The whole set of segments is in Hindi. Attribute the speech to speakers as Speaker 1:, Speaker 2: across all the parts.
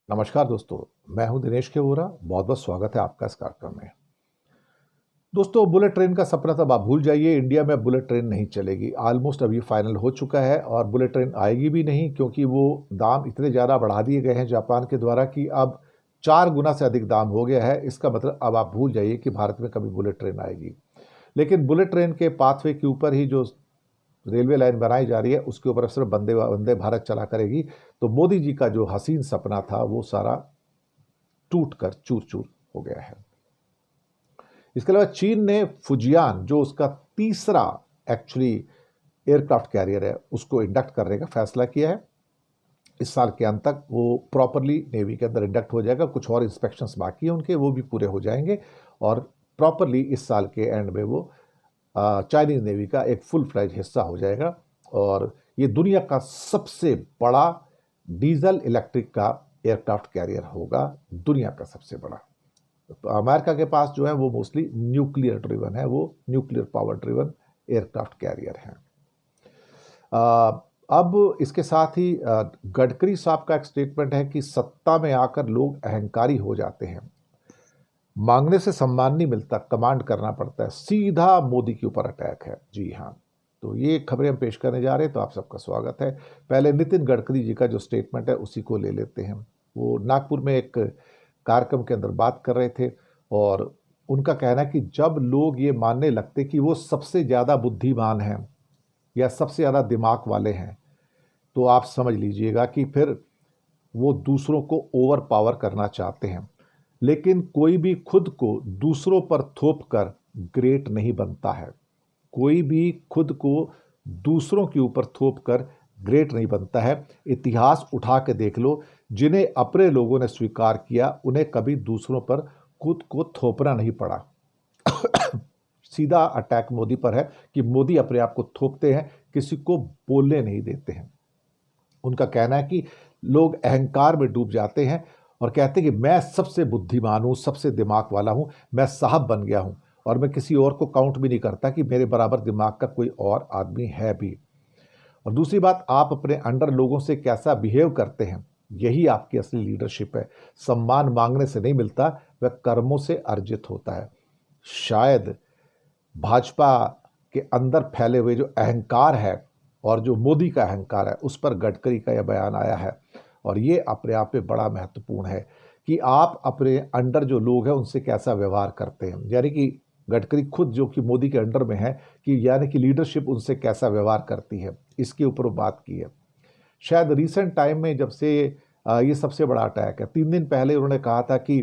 Speaker 1: नमस्कार दोस्तों, मैं हूं दिनेश केवरा। बहुत बहुत स्वागत है आपका इस कार्यक्रम में। दोस्तों, बुलेट ट्रेन का सपना तब आप भूल जाइए। इंडिया में बुलेट ट्रेन नहीं चलेगी। ऑलमोस्ट अभी फाइनल हो चुका है और बुलेट ट्रेन आएगी भी नहीं, क्योंकि वो दाम इतने ज़्यादा बढ़ा दिए गए हैं जापान के द्वारा कि अब 4 गुना से अधिक दाम हो गया है। इसका मतलब अब आप भूल जाइए कि भारत में कभी बुलेट ट्रेन आएगी। लेकिन बुलेट ट्रेन के पाथवे के ऊपर ही जो रेलवे लाइन बनाई जा रही है, उसके ऊपर सिर्फ वंदे वंदे भारत चला करेगी। तो मोदी जी का जो हसीन सपना था वो सारा टूट कर चूर चूर हो गया है। इसके अलावा चीन ने फुजियान, जो उसका तीसरा एक्चुअली एयरक्राफ्ट कैरियर है, उसको इंडक्ट करने का फैसला किया है। इस साल के अंत तक वो प्रॉपरली नेवी के अंदर इंडक्ट हो जाएगा। कुछ और इंस्पेक्शंस बाकी है उनके, वो भी पूरे हो जाएंगे और प्रॉपरली इस साल के एंड में वो चाइनीज नेवी का एक फुल फ्लैज हिस्सा हो जाएगा। और ये दुनिया का सबसे बड़ा डीजल इलेक्ट्रिक का एयरक्राफ्ट कैरियर होगा, दुनिया का सबसे बड़ा। तो अमेरिका के पास जो है वो मोस्टली न्यूक्लियर ड्रिवन है, वो nuclear power driven aircraft carrier है। अब इसके साथ ही गडकरी साहब का एक स्टेटमेंट है कि सत्ता में आकर लोग अहंकारी हो जाते हैं, मांगने से सम्मान नहीं मिलता, कमांड करना पड़ता है। सीधा मोदी के ऊपर अटैक है। जी हाँ, तो ये खबरें हम पेश करने जा रहे हैं, तो आप सबका स्वागत है। पहले नितिन गडकरी जी का जो स्टेटमेंट है उसी को ले लेते हैं। वो नागपुर में एक कार्यक्रम के अंदर बात कर रहे थे और उनका कहना है कि जब लोग ये मानने लगते कि वो सबसे ज़्यादा बुद्धिमान हैं या सबसे ज़्यादा दिमाग वाले हैं, तो आप समझ लीजिएगा कि फिर वो दूसरों को ओवर पावर करना चाहते हैं। लेकिन कोई भी खुद को दूसरों पर थोप कर ग्रेट नहीं बनता है। कोई भी खुद को दूसरों के ऊपर थोप कर ग्रेट नहीं बनता है। इतिहास उठा के देख लो, जिन्हें अपने लोगों ने स्वीकार किया उन्हें कभी दूसरों पर खुद को थोपना नहीं पड़ा। सीधा अटैक मोदी पर है कि मोदी अपने आप को थोपते हैं, किसी को बोलने नहीं देते हैं। उनका कहना है कि लोग अहंकार में डूब जाते हैं और कहते हैं कि मैं सबसे बुद्धिमान हूँ, सबसे दिमाग वाला हूँ, मैं साहब बन गया हूँ और मैं किसी और को काउंट भी नहीं करता कि मेरे बराबर दिमाग का कोई और आदमी है भी। और दूसरी बात, आप अपने अंडर लोगों से कैसा बिहेव करते हैं, यही आपकी असली लीडरशिप है। सम्मान मांगने से नहीं मिलता, वह कर्मों से अर्जित होता है। शायद भाजपा के अंदर फैले हुए जो अहंकार है और जो मोदी का अहंकार है, उस पर गडकरी का यह बयान आया है। और ये अपने आप में बड़ा महत्वपूर्ण है कि आप अपने अंडर जो लोग हैं उनसे कैसा व्यवहार करते हैं। यानी कि गडकरी खुद जो कि मोदी के अंडर में है, कि यानी कि लीडरशिप उनसे कैसा व्यवहार करती है, इसके ऊपर वो बात की है। शायद रिसेंट टाइम में जब से ये सबसे बड़ा अटैक है, 3 दिन पहले उन्होंने कहा था कि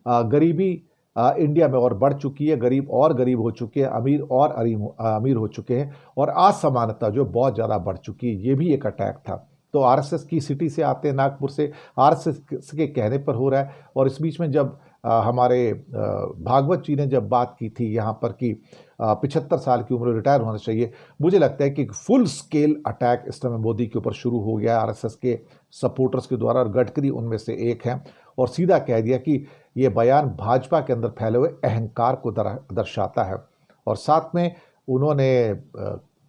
Speaker 1: गरीबी इंडिया में और बढ़ चुकी है, गरीब और गरीब हो चुके हैं, अमीर और अमीर हो चुके हैं और असमानता जो बहुत ज़्यादा बढ़ चुकी है, ये भी एक अटैक था। तो आरएसएस की सिटी से आते हैं, नागपुर से, आरएसएस के कहने पर हो रहा है। और इस बीच में जब हमारे भागवत जी ने जब बात की थी यहाँ पर कि 75 साल की उम्र रिटायर होना चाहिए, मुझे लगता है कि फुल स्केल अटैक इस समय मोदी के ऊपर शुरू हो गया आरएसएस के सपोर्टर्स के द्वारा, और गडकरी उनमें से एक हैं। और सीधा कह दिया कि ये बयान भाजपा के अंदर फैले हुए अहंकार को दर्शाता है। और साथ में उन्होंने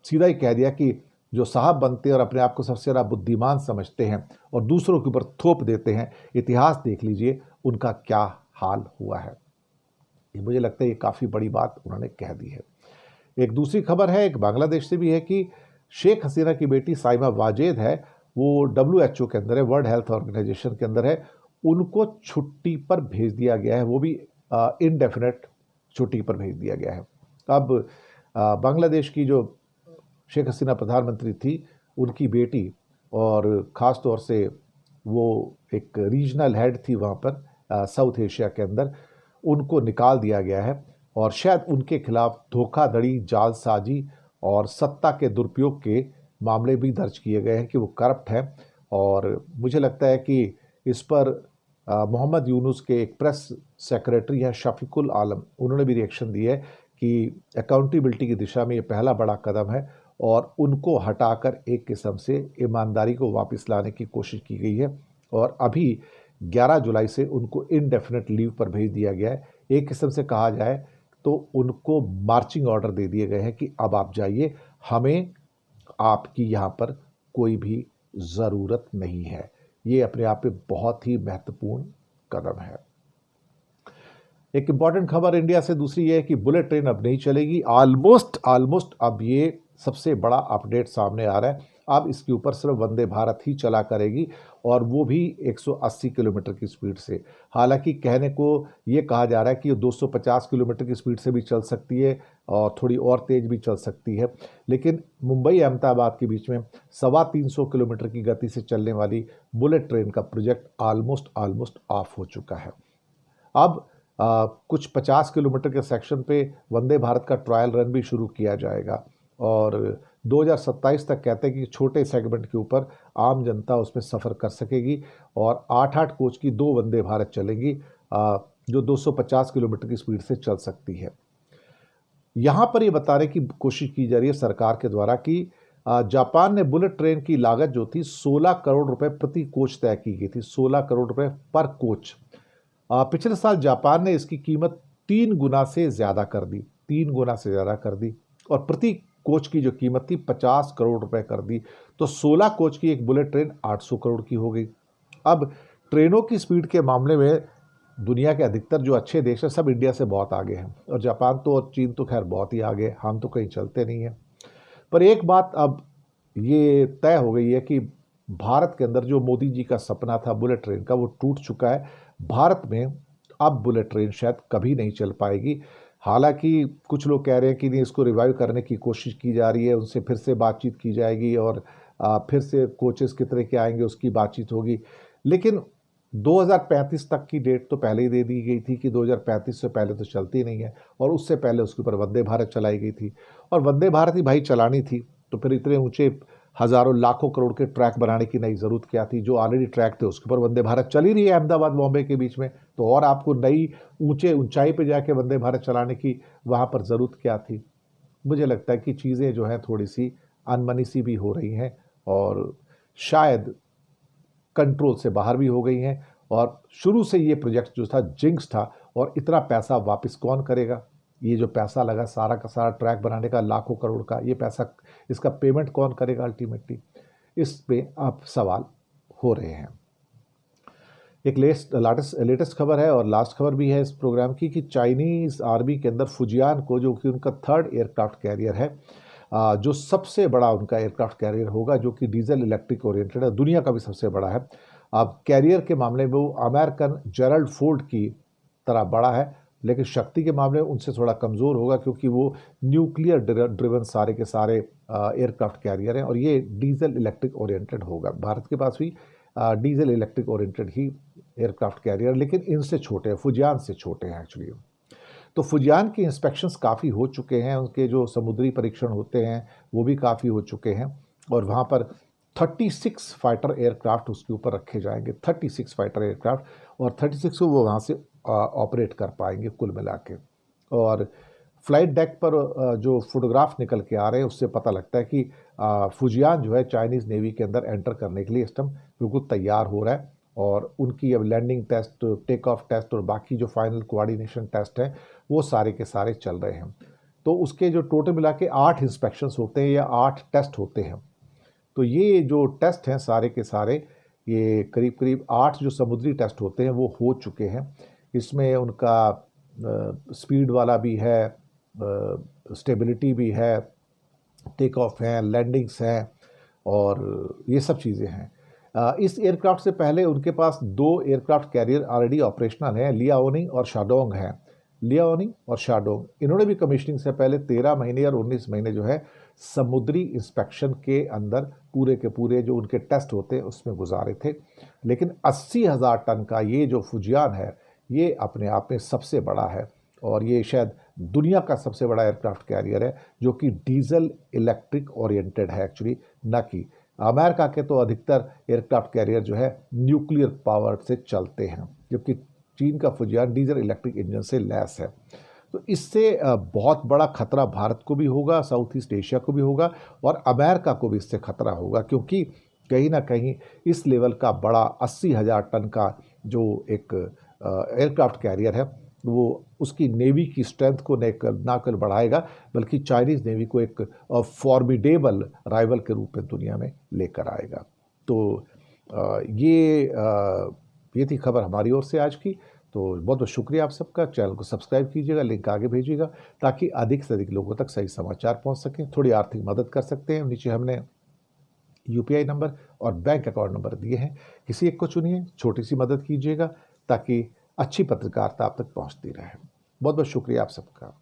Speaker 1: सीधा ही कह दिया कि जो साहब बनते हैं और अपने आप को सबसे ज़्यादा बुद्धिमान समझते हैं और दूसरों के ऊपर थोप देते हैं, इतिहास देख लीजिए उनका क्या हाल हुआ है। ये मुझे लगता है ये काफ़ी बड़ी बात उन्होंने कह दी है। एक दूसरी खबर है, एक बांग्लादेश से भी है कि शेख हसीना की बेटी साइमा वाजेद है, वो WHO के अंदर है, वर्ल्ड हेल्थ ऑर्गेनाइजेशन के अंदर है। उनको छुट्टी पर भेज दिया गया है, वो भी इनडेफिनेट छुट्टी पर भेज दिया गया है। अब बांग्लादेश की जो शेख हसीना प्रधानमंत्री थी, उनकी बेटी, और ख़ास तौर से वो एक रीजनल हेड थी वहाँ पर साउथ एशिया के अंदर, उनको निकाल दिया गया है। और शायद उनके खिलाफ धोखाधड़ी, जालसाजी और सत्ता के दुरुपयोग के मामले भी दर्ज किए गए हैं कि वो करप्ट हैं। और मुझे लगता है कि इस पर मोहम्मद यूनुस के एक प्रेस सेक्रेटरी हैं शफीकुल आलम, उन्होंने भी रिएक्शन दिया है कि अकाउंटेबिलिटी की दिशा में ये पहला बड़ा कदम है और उनको हटाकर एक किस्म से ईमानदारी को वापस लाने की कोशिश की गई है। और अभी 11 जुलाई से उनको इनडेफिनेट लीव पर भेज दिया गया है। एक किस्म से कहा जाए तो उनको मार्चिंग ऑर्डर दे दिए गए हैं कि अब आप जाइए, हमें आपकी यहाँ पर कोई भी ज़रूरत नहीं है। ये अपने आप में बहुत ही महत्वपूर्ण कदम है। एक इम्पॉर्टेंट खबर इंडिया से दूसरी ये है कि बुलेट ट्रेन अब नहीं चलेगी। ऑलमोस्ट अब ये सबसे बड़ा अपडेट सामने आ रहा है। अब इसके ऊपर सिर्फ वंदे भारत ही चला करेगी और वो भी 180 किलोमीटर की स्पीड से। हालांकि कहने को ये कहा जा रहा है कि ये 250 किलोमीटर की स्पीड से भी चल सकती है और थोड़ी और तेज भी चल सकती है, लेकिन मुंबई अहमदाबाद के बीच में 350 किलोमीटर की गति से चलने वाली बुलेट ट्रेन का प्रोजेक्ट ऑलमोस्ट ऑफ हो चुका है। अब कुछ 50 किलोमीटर के सेक्शन पे वंदे भारत का ट्रायल रन भी शुरू किया जाएगा और 2027 तक कहते हैं कि छोटे सेगमेंट के ऊपर आम जनता उसमें सफ़र कर सकेगी और 8-8 कोच की 2 वंदे भारत चलेंगी जो 250 किलोमीटर की स्पीड से चल सकती है। यहाँ पर ये बताने की कोशिश की जा रही है सरकार के द्वारा कि जापान ने बुलेट ट्रेन की लागत जो थी 16 करोड़ रुपए प्रति कोच तय की गई थी, 16 करोड़ रुपए पर कोच। पिछले साल जापान ने इसकी कीमत 3 गुना से ज़्यादा कर दी, 3 गुना से ज़्यादा कर दी और प्रति कोच की जो कीमत थी 50 करोड़ रुपए कर दी। तो 16 कोच की एक बुलेट ट्रेन 800 करोड़ की हो गई। अब ट्रेनों की स्पीड के मामले में दुनिया के अधिकतर जो अच्छे देश हैं सब इंडिया से बहुत आगे हैं और जापान तो और चीन तो खैर बहुत ही आगे, हम तो कहीं चलते नहीं हैं। पर एक बात अब ये तय हो गई है कि भारत के अंदर जो मोदी जी का सपना था बुलेट ट्रेन का वो टूट चुका है। भारत में अब बुलेट ट्रेन शायद कभी नहीं चल पाएगी। हालांकि कुछ लोग कह रहे हैं कि नहीं, इसको रिवाइव करने की कोशिश की जा रही है, उनसे फिर से बातचीत की जाएगी और फिर से कोचेस कितने के आएंगे उसकी बातचीत होगी। लेकिन 2035 तक की डेट तो पहले ही दे दी गई थी कि 2035 से पहले तो चलती नहीं है और उससे पहले उसके ऊपर वंदे भारत चलाई गई थी और वंदे भारत ही भाई चलानी थी तो फिर इतने ऊंचे हज़ारों लाखों करोड़ के ट्रैक बनाने की नई ज़रूरत क्या थी। जो ऑलरेडी ट्रैक थे उसके ऊपर वंदे भारत चल ही रही है अहमदाबाद बॉम्बे के बीच में, तो और आपको नई ऊंचाई पे जाके वंदे भारत चलाने की वहाँ पर ज़रूरत क्या थी। मुझे लगता है कि चीज़ें जो हैं थोड़ी सी अनमनी सी भी हो रही हैं और शायद कंट्रोल से बाहर भी हो गई हैं और शुरू से ये प्रोजेक्ट जो था जिंक्स था और इतना पैसा वापस कौन करेगा। ये जो पैसा लगा सारा का सारा ट्रैक बनाने का लाखों करोड़ का, ये पैसा इसका पेमेंट कौन करेगा अल्टीमेटली, इस पे अब सवाल हो रहे हैं। एक लेटेस्ट खबर है और लास्ट खबर भी है इस प्रोग्राम की कि चाइनीज़ आर्मी के अंदर फुजियान को, जो कि उनका 3rd एयरक्राफ्ट कैरियर है, जो सबसे बड़ा उनका एयरक्राफ्ट कैरियर होगा, जो कि डीजल इलेक्ट्रिक ओरिएंटेड है, दुनिया का भी सबसे बड़ा है। अब कैरियर के मामले में वो अमेरिकन जेरल्ड फोर्ड की तरह बड़ा है, लेकिन शक्ति के मामले में उनसे थोड़ा कमज़ोर होगा क्योंकि वो न्यूक्लियर ड्रिवन सारे के सारे एयरक्राफ्ट कैरियर हैं और ये डीजल इलेक्ट्रिक ओरिएंटेड होगा। भारत के पास भी डीजल इलेक्ट्रिक ओरिएंटेड ही एयरक्राफ्ट कैरियर, लेकिन इनसे छोटे हैं, फुजियान से छोटे हैं एक्चुअली। तो फुजियान के इंस्पेक्शंस काफ़ी हो चुके हैं, उनके जो समुद्री परीक्षण होते हैं वो भी काफ़ी हो चुके हैं और वहाँ पर 36 फाइटर एयरक्राफ्ट उसके ऊपर रखे जाएंगे, 36 फाइटर एयरक्राफ्ट, और 36 को वो वहाँ से ऑपरेट कर पाएंगे कुल मिला के। और फ्लाइट डेक पर जो फोटोग्राफ निकल के आ रहे हैं उससे पता लगता है कि फुजियान जो है चाइनीज़ नेवी के अंदर एंटर करने के लिए इस टाइम बिल्कुल तैयार हो रहा है और उनकी अब landing test, take off test और बाकी जो फाइनल कोऑर्डिनेशन टेस्ट हैं वो सारे के सारे चल रहे हैं। तो उसके जो टोटल मिला के 8 इंस्पेक्शंस होते हैं या 8 टेस्ट होते हैं। तो ये जो टेस्ट हैं सारे के सारे, ये करीब करीब 8 जो समुद्री टेस्ट होते हैं वो हो चुके हैं। इसमें उनका स्पीड वाला भी है, स्टेबिलिटी भी है, टेक ऑफ हैं, लैंडिंग्स हैं और ये सब चीज़ें हैं। इस एयरक्राफ्ट से पहले उनके पास 2 एयरक्राफ्ट कैरियर ऑलरेडी ऑपरेशनल हैं, लियाओनिंग और शाडोंग हैं। लियाओनिंग और शाडोंग इन्होंने भी कमीशनिंग से पहले 13 महीने और 19 महीने जो है समुद्री इंस्पेक्शन के अंदर पूरे के पूरे जो उनके टेस्ट होते हैं उसमें गुजारे थे। लेकिन 80,000 टन का ये जो फुजियान है ये अपने आप में सबसे बड़ा है और ये शायद दुनिया का सबसे बड़ा एयरक्राफ्ट कैरियर है जो कि डीजल इलेक्ट्रिक ओरिएंटेड है एक्चुअली, ना कि अमेरिका के तो अधिकतर एयरक्राफ्ट कैरियर जो है न्यूक्लियर पावर से चलते हैं, जबकि चीन का फुजियान डीजल इलेक्ट्रिक इंजन से लैस है। तो इससे बहुत बड़ा खतरा भारत को भी होगा, साउथ ईस्ट एशिया को भी होगा और अमेरिका को भी इससे खतरा होगा, क्योंकि कहीं ना कहीं इस लेवल का बड़ा 80,000 टन का जो एक एयरक्राफ्ट कैरियर है वो उसकी नेवी की स्ट्रेंथ को ना केवल बढ़ाएगा बल्कि चाइनीज़ नेवी को एक फॉर्मिडेबल राइवल के रूप में दुनिया में लेकर आएगा। तो ये थी खबर हमारी ओर से आज की। तो बहुत बहुत शुक्रिया आप सबका। चैनल को सब्सक्राइब कीजिएगा, लिंक आगे भेजिएगा ताकि अधिक से अधिक लोगों तक सही समाचार पहुंच सकें। थोड़ी आर्थिक मदद कर सकते हैं, नीचे हमने यूपीआई नंबर और बैंक अकाउंट नंबर दिए हैं, किसी एक को चुनिए, छोटी सी मदद कीजिएगा ताकि अच्छी पत्रकारिता आप तक पहुंचती रहे। बहुत बहुत शुक्रिया आप सबका।